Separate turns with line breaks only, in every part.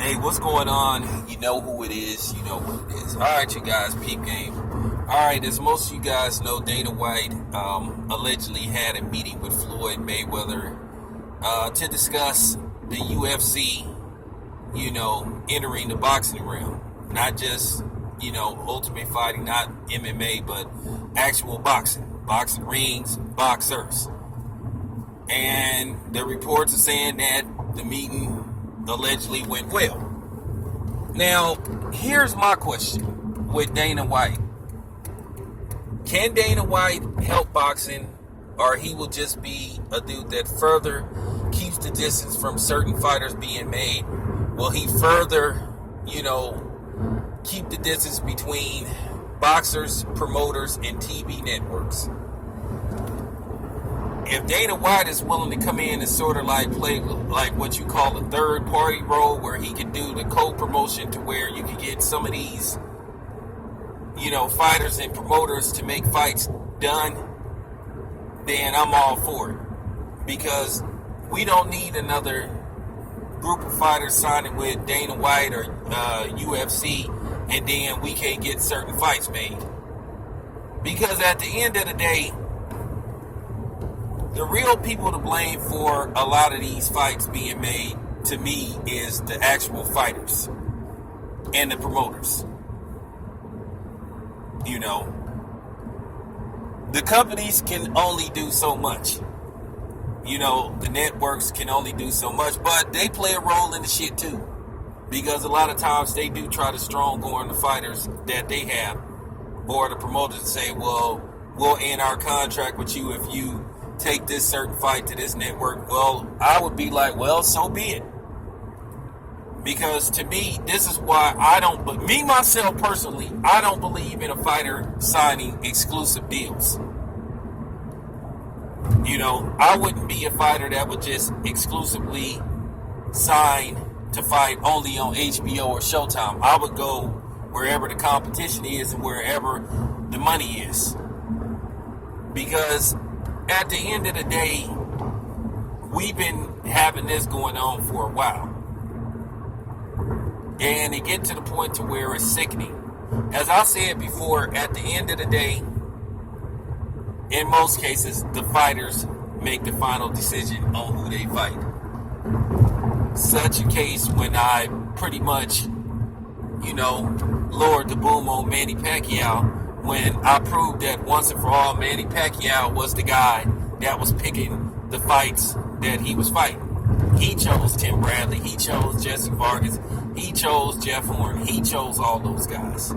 Hey, what's going on? You know who it is. You know what it is. All right, you guys, peep game. All right, as most of you guys know, Dana White allegedly had a meeting with Floyd Mayweather to discuss the UFC, entering the boxing realm. Not just, ultimate fighting, not MMA, but actual boxing. Boxing rings, boxers. And the reports are saying that the meeting allegedly went well. Now, here's my question with Dana White. Can Dana White help boxing, or he will just be a dude that further keeps the distance from certain fighters being made? Will he further, keep the distance between boxers, promoters, and TV networks? If Dana White is willing to come in and sort of like play like what you call a third party role, where he can do the co-promotion to where you can get some of these, fighters and promoters to make fights done, then I'm all for it. Because we don't need another group of fighters signing with Dana White or UFC, and then we can't get certain fights made. Because at the end of the day, the real people to blame for a lot of these fights being made, to me, is the actual fighters and the promoters. The companies can only do so much. The networks can only do so much, but they play a role in the shit too. Because a lot of times they do try to strong arm the fighters that they have, or the promoters say, well, we'll end our contract with you if you take this certain fight to this network. Well, I would be like, well, so be it. Because to me, this is why myself personally, I don't believe in a fighter signing exclusive deals. I wouldn't be a fighter that would just exclusively sign to fight only on HBO or Showtime. I would go wherever the competition is and wherever the money is. Because at the end of the day, we've been having this going on for a while. And it get to the point to where it's sickening. As I said before, at the end of the day, in most cases, the fighters make the final decision on who they fight. Such a case when I pretty much, lowered the boom on Manny Pacquiao, when I proved that once and for all, Manny Pacquiao was the guy that was picking the fights that he was fighting. He chose Tim Bradley, he chose Jesse Vargas, he chose Jeff Horn, he chose all those guys.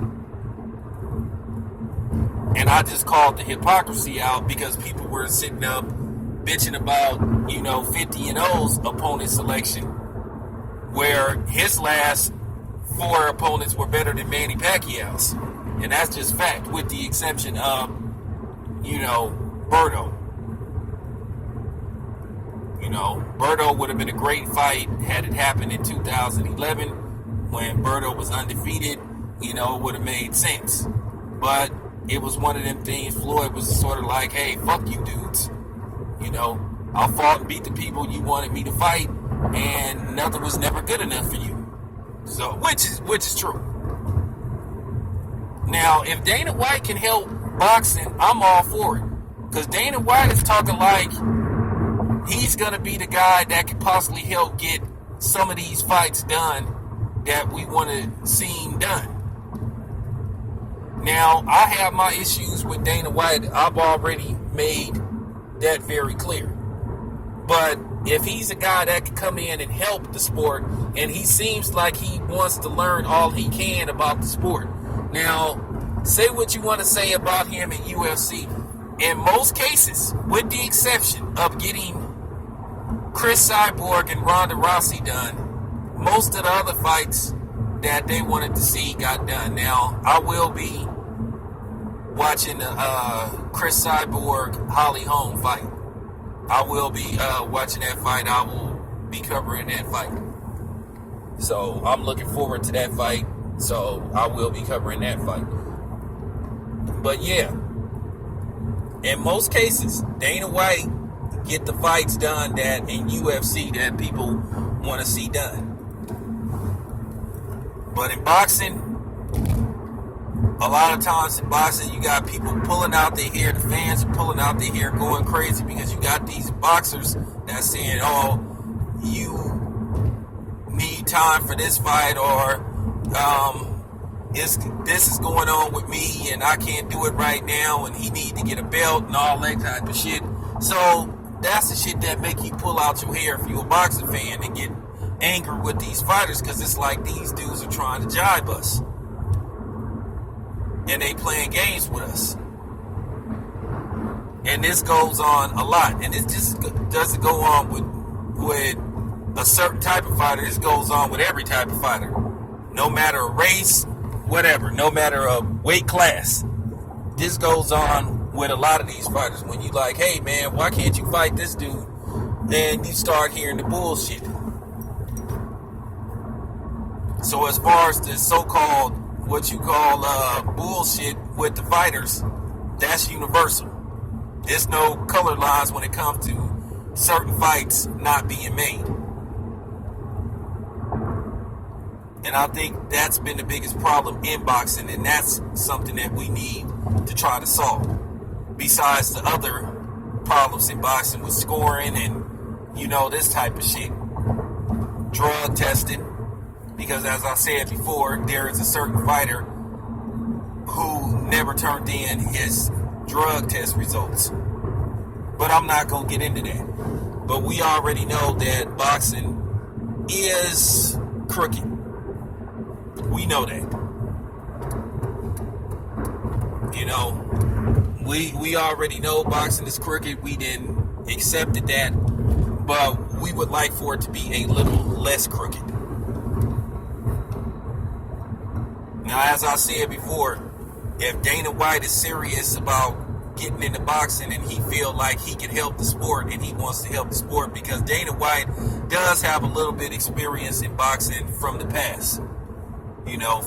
And I just called the hypocrisy out because people were sitting up bitching about, 50-0's opponent selection, where his last 4 opponents were better than Manny Pacquiao's. And that's just fact, with the exception of, Berto. Berto would have been a great fight had it happened in 2011 when Berto was undefeated. It would have made sense. But it was one of them things. Floyd was sort of like, hey, fuck you dudes. I fought and beat the people you wanted me to fight, and nothing was never good enough for you. So, which is true. Now, if Dana White can help boxing, I'm all for it. Because Dana White is talking like he's going to be the guy that could possibly help get some of these fights done that we want to see done. Now, I have my issues with Dana White. I've already made that very clear. But if he's a guy that can come in and help the sport, and he seems like he wants to learn all he can about the sport. Now, say what you want to say about him in UFC. In most cases, with the exception of getting Chris Cyborg and Ronda Rousey done, most of the other fights that they wanted to see got done. Now, I will be watching the Chris Cyborg Holly Holm fight. I will be watching that fight. I will be covering that fight. So I'm looking forward to that fight. So I will be covering that fight. But yeah, in most cases, Dana White get the fights done that in UFC that people want to see done. But in boxing, a lot of times in boxing, you got people pulling out their hair. The fans are pulling out their hair, going crazy because you got these boxers that saying, "Oh, you need time for this fight," or this is going on with me and I can't do it right now, and he need to get a belt and all that type of shit. So that's the shit that make you pull out your hair if you're a boxing fan and get angry with these fighters, because it's like these dudes are trying to jibe us and they playing games with us. And this goes on a lot, and it just doesn't go on with a certain type of fighter. This goes on with every type of fighter, no matter a race, whatever, no matter a weight class. This goes on with a lot of these fighters. When you like, hey man, why can't you fight this dude? Then you start hearing the bullshit. So as far as the so-called, what you call bullshit with the fighters, that's universal. There's no color lines when it comes to certain fights not being made. And I think that's been the biggest problem in boxing, and that's something that we need to try to solve. Besides the other problems in boxing with scoring and, this type of shit. Drug testing. Because as I said before, there is a certain fighter who never turned in his drug test results. But I'm not going to get into that. But we already know that boxing is crooked. We know that. We already know boxing is crooked. We didn't accept that. But we would like for it to be a little less crooked. Now, as I said before, if Dana White is serious about getting into boxing and he feel like he can help the sport and he wants to help the sport, because Dana White does have a little bit experience in boxing from the past,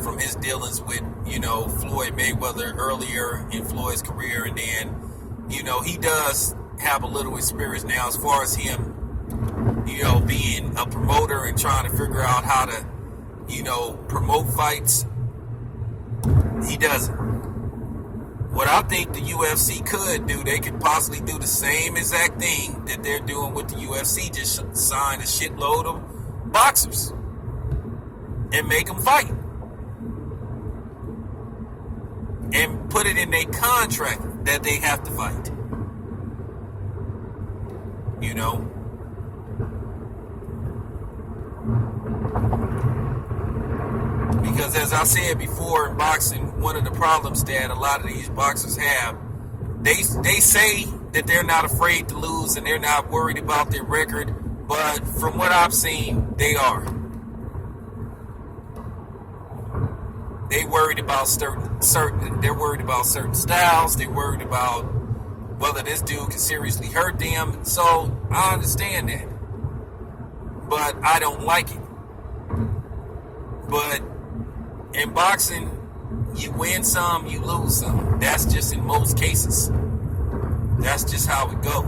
from his dealings with, Floyd Mayweather earlier in Floyd's career. And then, he does have a little experience now as far as him, being a promoter and trying to figure out how to, promote fights. He doesn't. What I think the UFC could do, they could possibly do the same exact thing that they're doing with the UFC. Just sign a shitload of boxers and make them fight. And put it in their contract that they have to fight. Because as I said before, in boxing, one of the problems that a lot of these boxers have, they say that they're not afraid to lose and they're not worried about their record, but from what I've seen, they are. They worried about they're worried about certain styles. They're worried about whether this dude can seriously hurt them. So I understand that, but I don't like it. But in boxing, you win some, you lose some. That's just in most cases. That's just how it goes.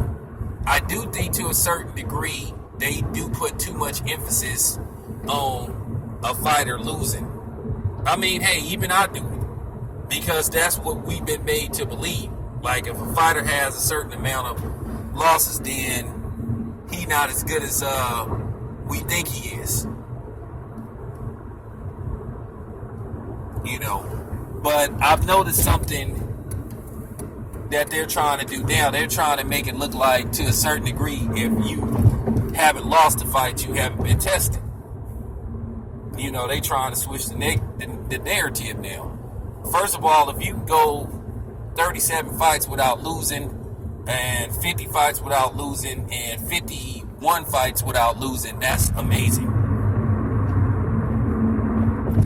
I do think to a certain degree, they do put too much emphasis on a fighter losing. I mean, hey, even I do it. Because that's what we've been made to believe. Like, if a fighter has a certain amount of losses, then he's not as good as we think he is. But I've noticed something that they're trying to do now. They're trying to make it look like, to a certain degree, if you haven't lost a fight, you haven't been tested. They trying to switch the narrative now. First of all, if you go 37 fights without losing, and 50 fights without losing, and 51 fights without losing, that's amazing.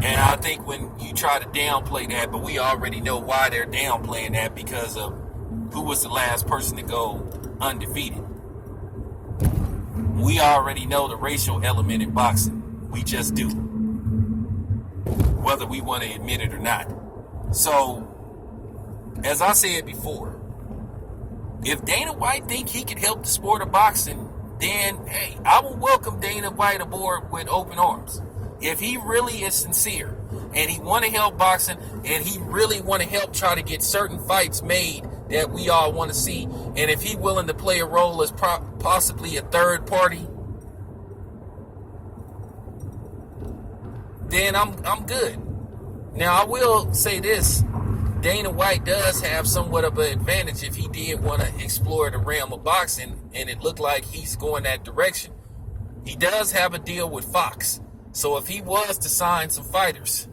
And I think when you try to downplay that, but we already know why they're downplaying that, because of who was the last person to go undefeated. We already know the racial element in boxing. We just do. Whether we want to admit it or not. So, as I said before, if Dana White think he can help the sport of boxing, then, hey, I will welcome Dana White aboard with open arms. If he really is sincere and he want to help boxing, and he really want to help try to get certain fights made that we all want to see. And if he willing to play a role as possibly a third party, then I'm good. Now I will say this: Dana White does have somewhat of an advantage if he did want to explore the realm of boxing, and it looked like he's going that direction. He does have a deal with Fox, so if he was to sign some fighters,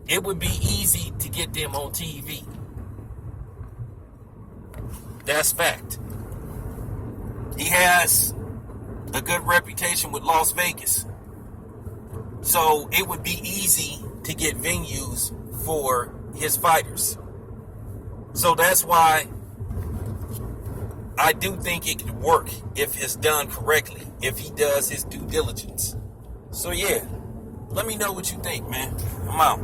it would be easy to get them on TV. That's fact. He has a good reputation with Las Vegas, so it would be easy to get venues for his fighters. So that's why I do think it could work if it's done correctly, if he does his due diligence. So yeah, let me know what you think, man. I'm out.